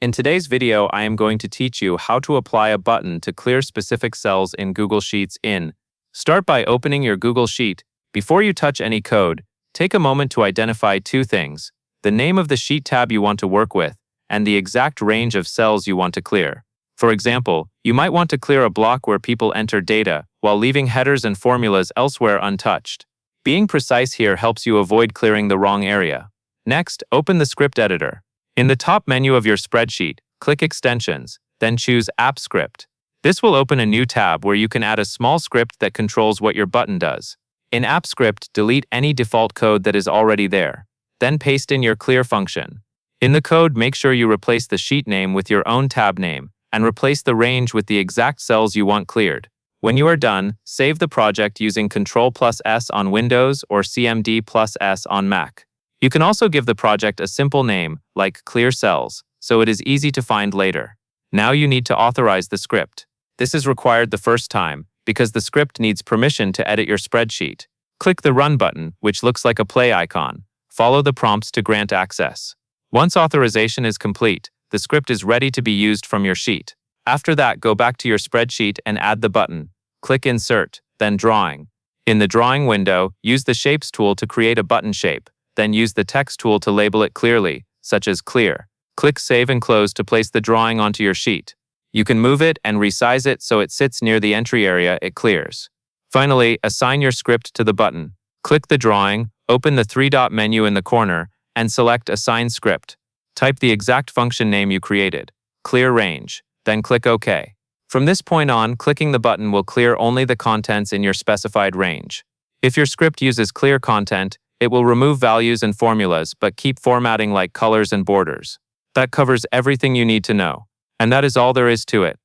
In today's video, I am going to teach you how to apply a button to clear specific cells in Google Sheets in. Start by opening your Google Sheet. Before you touch any code, take a moment to identify two things: the name of the sheet tab you want to work with, and the exact range of cells you want to clear. For example, you might want to clear a block where people enter data, while leaving headers and formulas elsewhere untouched. Being precise here helps you avoid clearing the wrong area. Next, open the script editor. In the top menu of your spreadsheet, click Extensions, then choose App Script. This will open a new tab where you can add a small script that controls what your button does. In App Script, delete any default code that is already there. Then paste in your clear function. In the code, make sure you replace the sheet name with your own tab name, and replace the range with the exact cells you want cleared. When you are done, save the project using Ctrl+S on Windows or CMD+S on Mac. You can also give the project a simple name, like Clear Cells, so it is easy to find later. Now you need to authorize the script. This is required the first time, because the script needs permission to edit your spreadsheet. Click the Run button, which looks like a play icon. Follow the prompts to grant access. Once authorization is complete, the script is ready to be used from your sheet. After that, go back to your spreadsheet and add the button. Click Insert, then Drawing. In the Drawing window, use the Shapes tool to create a button shape. Then use the Text tool to label it clearly, such as Clear. Click Save and Close to place the drawing onto your sheet. You can move it and resize it so it sits near the entry area it clears. Finally, assign your script to the button. Click the drawing, open the three-dot menu in the corner, and select Assign Script. Type the exact function name you created, Clear Range, then click OK. From this point on, clicking the button will clear only the contents in your specified range. If your script uses clear content, it will remove values and formulas but keep formatting like colors and borders. That covers everything you need to know. And that is all there is to it.